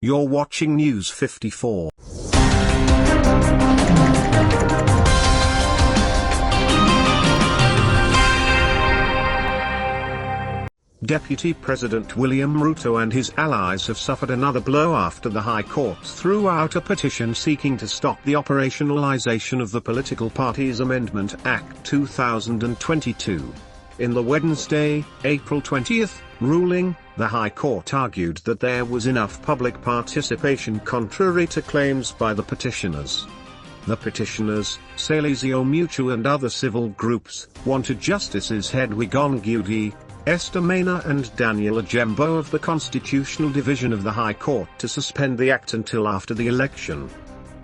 You're watching News 54. Deputy President William Ruto and his allies have suffered another blow after the High Court threw out a petition seeking to stop the operationalization of the Political Parties Amendment Act 2022. In the Wednesday, April 20th, ruling, the High Court argued that there was enough public participation contrary to claims by the petitioners. The petitioners, 𝗓𝗓𝗎𝗓 and other civil groups, wanted Justices Hedwig Ongudi, Esther Maina and Daniel Ajembo of the Constitutional Division of the High Court to suspend the act until after the election.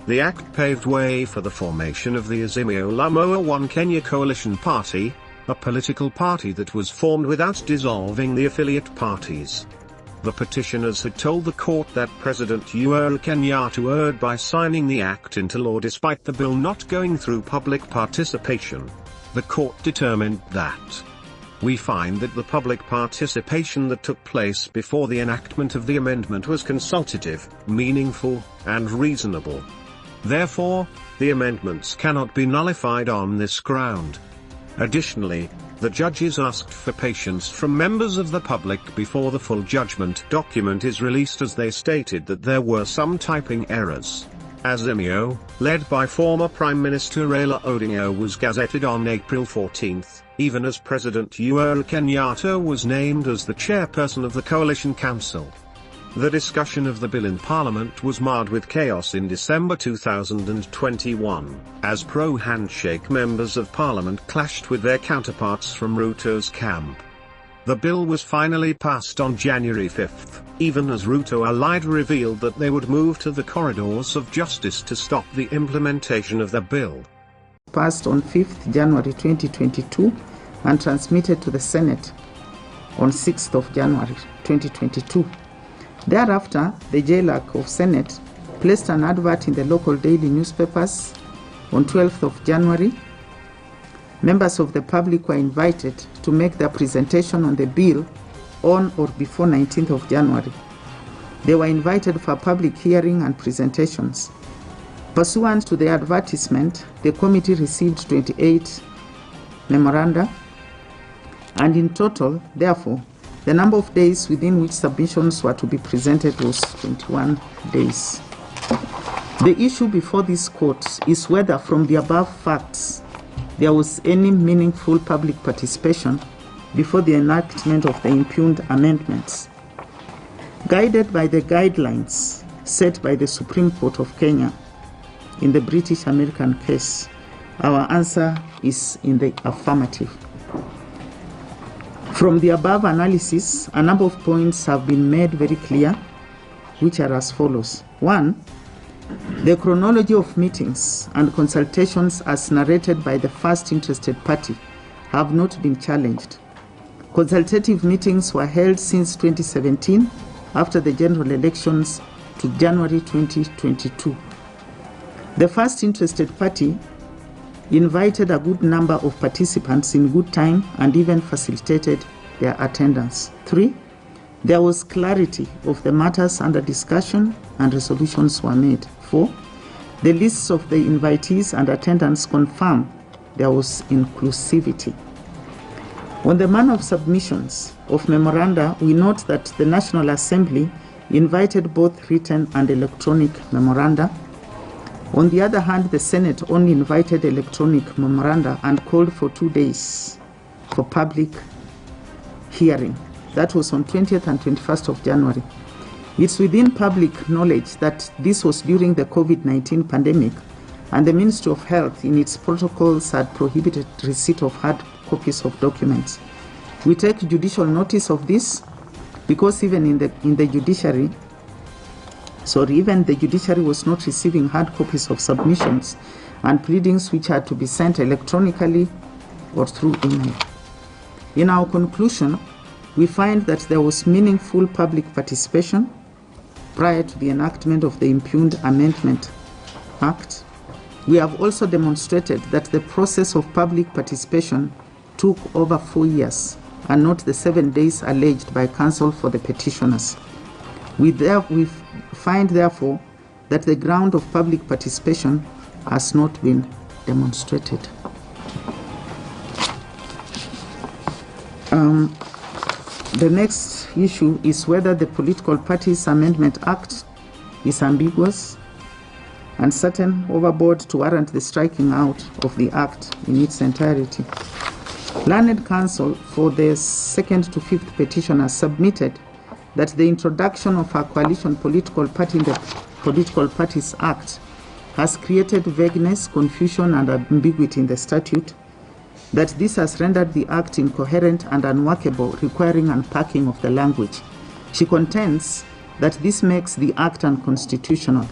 The act paved way for the formation of the Azimio la Umoja One Kenya coalition party, a political party that was formed without dissolving the affiliate parties. The petitioners had told the court that President Uhuru Kenyatta erred by signing the act into law despite the bill not going through public participation. The court determined that we find that the public participation that took place before the enactment of the amendment was consultative, meaningful, and reasonable. Therefore, the amendments cannot be nullified on this ground. Additionally, the judges asked for patience from members of the public before the full judgment document is released, as they stated that there were some typing errors. Azimio, led by former Prime Minister Raila Odinga, was gazetted on April 14, even as President Uhuru Kenyatta was named as the chairperson of the Coalition Council. The discussion of the bill in Parliament was marred with chaos in December 2021, as pro-handshake members of Parliament clashed with their counterparts from Ruto's camp. The bill was finally passed on January 5, even as Ruto allied revealed that they would move to the corridors of justice to stop the implementation of the bill. Passed on 5th January 2022 and transmitted to the Senate on 6th of January 2022. Thereafter, the JLAC of Senate placed an advert in the local daily newspapers on 12th of January. Members of the public were invited to make their presentation on the bill on or before 19th of January. They were invited for public hearing and presentations. Pursuant to the advertisement, the committee received 28 memoranda, and in total, therefore, the number of days within which submissions were to be presented was 21 days. The issue before this court is whether from the above facts there was any meaningful public participation before the enactment of the impugned amendments. Guided by the guidelines set by the Supreme Court of Kenya in the British American case, our answer is in the affirmative. From the above analysis, a number of points have been made very clear, which are as follows. 1. The chronology of meetings and consultations as narrated by the first interested party have not been challenged. Consultative meetings were held since 2017 after the general elections to January 2022. The first interested party invited a good number of participants in good time and even facilitated their attendance. 3. There was clarity of the matters under discussion and resolutions were made. 4. The lists of the invitees and attendants confirm there was inclusivity. On the manner of submissions of memoranda, we note that the National Assembly invited both written and electronic memoranda. On the other hand, the Senate only invited electronic memoranda and called for 2 days for public hearing. That was on 20th and 21st of January. It's within public knowledge that this was during the COVID-19 pandemic, and the Ministry of Health in its protocols had prohibited receipt of hard copies of documents. We take judicial notice of this because even the judiciary was not receiving hard copies of submissions and pleadings which had to be sent electronically or through email. In our conclusion, we find that there was meaningful public participation prior to the enactment of the impugned Amendment Act. We have also demonstrated that the process of public participation took over 4 years and not the 7 days alleged by counsel for the petitioners. We find, therefore, that the ground of public participation has not been demonstrated. The next issue is whether the Political Parties Amendment Act is ambiguous and certain overboard to warrant the striking out of the Act in its entirety. Learned Counsel for the second to fifth petitioners submitted that the introduction of a coalition political party in the Political Parties Act has created vagueness, confusion, and ambiguity in the statute, that this has rendered the Act incoherent and unworkable, requiring unpacking of the language. She contends that this makes the Act unconstitutional,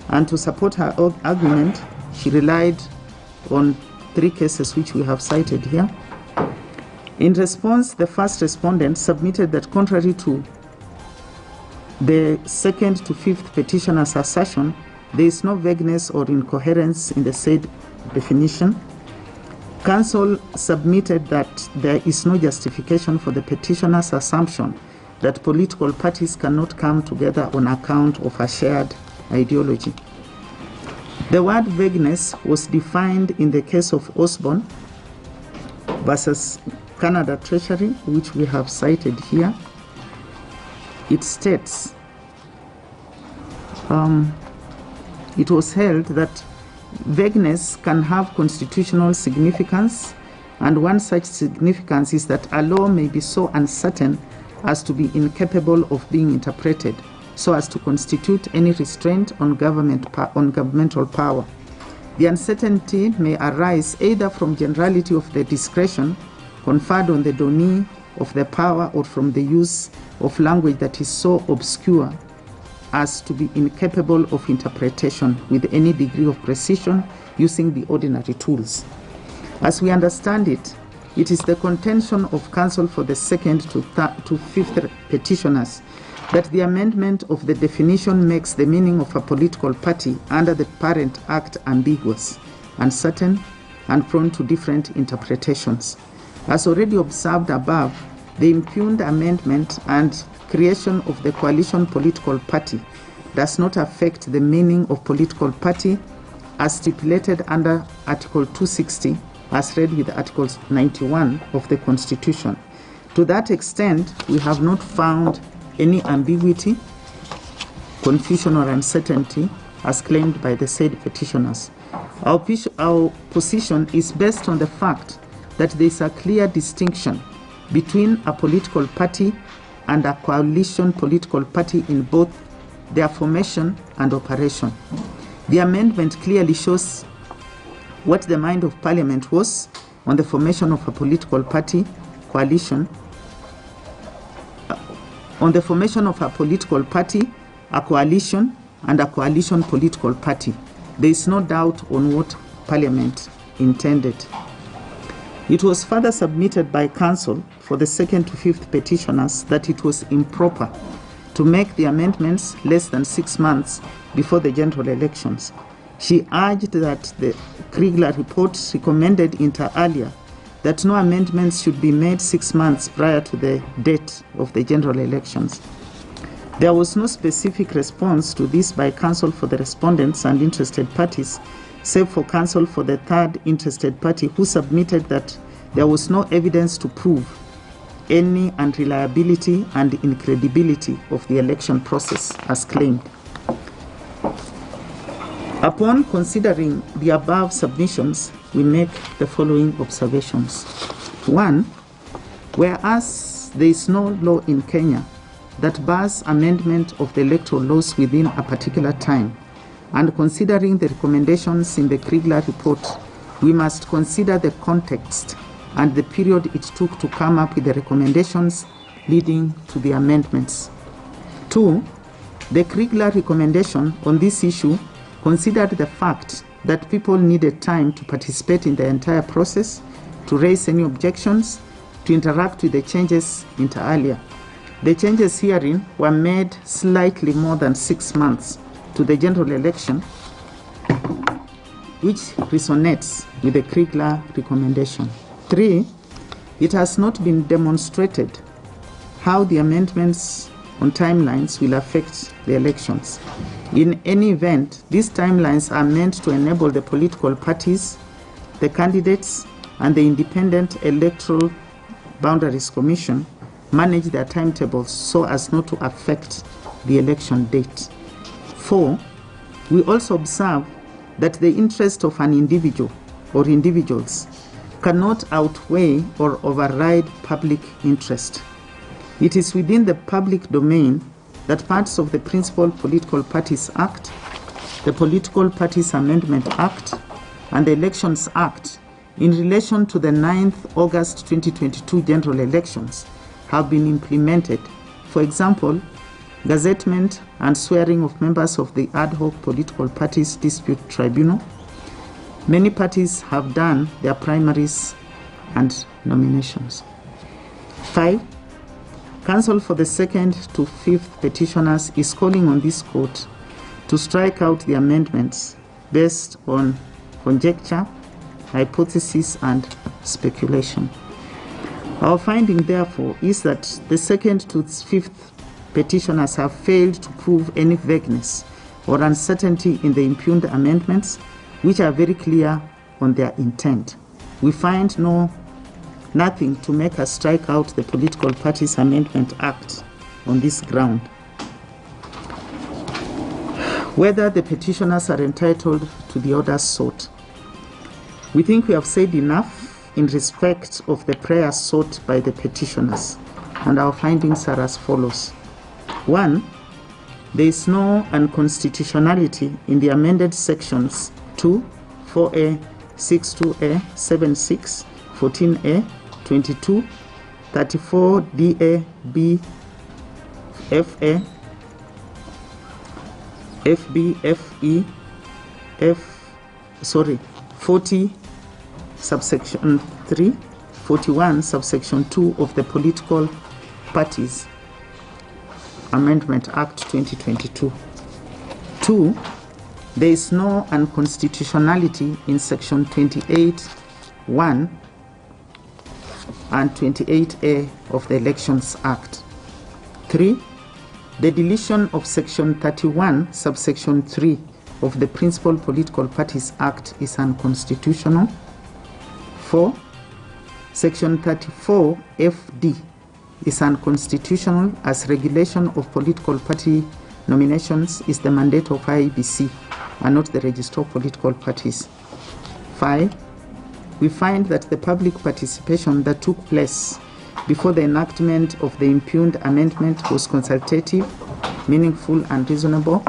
and to support her argument, she relied on 3 cases which we have cited here. In response, the first respondent submitted that contrary to the second to fifth petitioner's assertion, there is no vagueness or incoherence in the said definition. Counsel submitted that there is no justification for the petitioner's assumption that political parties cannot come together on account of a shared ideology. The word vagueness was defined in the case of Osborne versus Canada Treasury, which we have cited here. It states, it was held that vagueness can have constitutional significance, and one such significance is that a law may be so uncertain as to be incapable of being interpreted, so as to constitute any restraint on governmental power. The uncertainty may arise either from generality of the discretion conferred on the donee of the power, or from the use of language that is so obscure as to be incapable of interpretation with any degree of precision using the ordinary tools. As we understand it, it is the contention of counsel for the second to fifth petitioners that the amendment of the definition makes the meaning of a political party under the parent act ambiguous, uncertain, and prone to different interpretations. As already observed above, the impugned amendment and creation of the coalition political party does not affect the meaning of political party as stipulated under Article 260 as read with Article 91 of the Constitution. To that extent, we have not found any ambiguity, confusion, or uncertainty as claimed by the said petitioners. Our position is based on the fact that there is a clear distinction between a political party and a coalition political party in both their formation and operation. The amendment clearly shows what the mind of Parliament was on the formation of a political party coalition, on the formation of a political party, a coalition, and a coalition political party. There is no doubt on what Parliament intended. It was further submitted by counsel for the second to fifth petitioners that it was improper to make the amendments less than 6 months before the general elections. She urged that the Kriegler report recommended inter alia that no amendments should be made 6 months prior to the date of the general elections. There was no specific response to this by counsel for the respondents and interested parties, save for counsel for the third interested party, who submitted that there was no evidence to prove any unreliability and incredibility of the election process as claimed. Upon considering the above submissions, we make the following observations. 1. Whereas there is no law in Kenya that bars amendment of the electoral laws within a particular time, and considering the recommendations in the Kriegler report, we must consider the context and the period it took to come up with the recommendations leading to the amendments. 2. The Kriegler recommendation on this issue considered the fact that people needed time to participate in the entire process, to raise any objections, to interact with the changes inter alia. The changes herein were made slightly more than 6 months to the general election, which resonates with the Kriegler recommendation. 3. It has not been demonstrated how the amendments on timelines will affect the elections. In any event, these timelines are meant to enable the political parties, the candidates, and the Independent Electoral Boundaries Commission manage their timetables so as not to affect the election date. 4. We also observe that the interest of an individual or individuals cannot outweigh or override public interest. It is within the public domain that parts of the Principal Political Parties Act, the Political Parties Amendment Act, and the Elections Act in relation to the 9th August 2022 general elections have been implemented. For example, gazettement and swearing of members of the ad hoc political parties dispute tribunal. Many parties have done their primaries and nominations. 5. Counsel for the 2nd to 5th petitioners is calling on this court to strike out the amendments based on conjecture, hypothesis, and speculation. Our finding, therefore, is that the 2nd to 5th petitioners have failed to prove any vagueness or uncertainty in the impugned amendments, which are very clear on their intent. We find nothing to make us strike out the Political Parties Amendment Act on this ground. Whether the petitioners are entitled to the orders sought. We think we have said enough in respect of the prayers sought by the petitioners, and our findings are as follows. 1. There is no unconstitutionality in the amended sections 2, 4A, 62A, 76, 14A, 22, 34, DA, B, FA, FB, FE, 40, subsection 3, 41, subsection 2 of the Political Parties Amendment Act 2022. 2. There is no unconstitutionality in section 28(1) and 28A of the Elections Act. 3. The deletion of section 31, subsection 3 of the Principal Political Parties Act is unconstitutional. 4. Section 34 FD is unconstitutional as regulation of political party nominations is the mandate of IEBC and not the Register of Political Parties. 5. We find that the public participation that took place before the enactment of the impugned amendment was consultative, meaningful, and reasonable.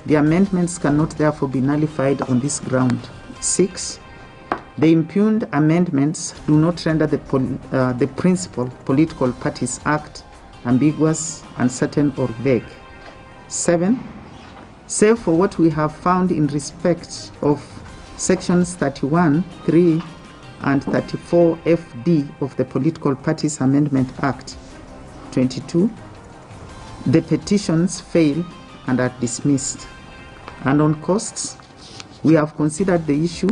The amendments cannot therefore be nullified on this ground. 6. The impugned amendments do not render the Principal Political Parties Act ambiguous, uncertain, or vague. 7. Save for what we have found in respect of sections 31, 3, and 34 FD of the Political Parties Amendment Act 22, the petitions fail and are dismissed. And on costs, we have considered the issue.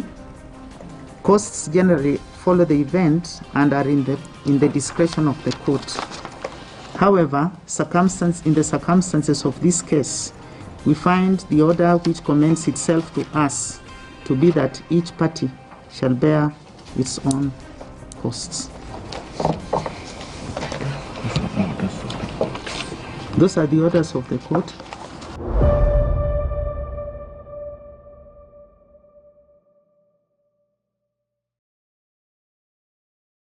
Costs generally follow the event and are in the discretion of the court. However, in the circumstances of this case, we find the order which commends itself to us to be that each party shall bear its own costs. Those are the orders of the court.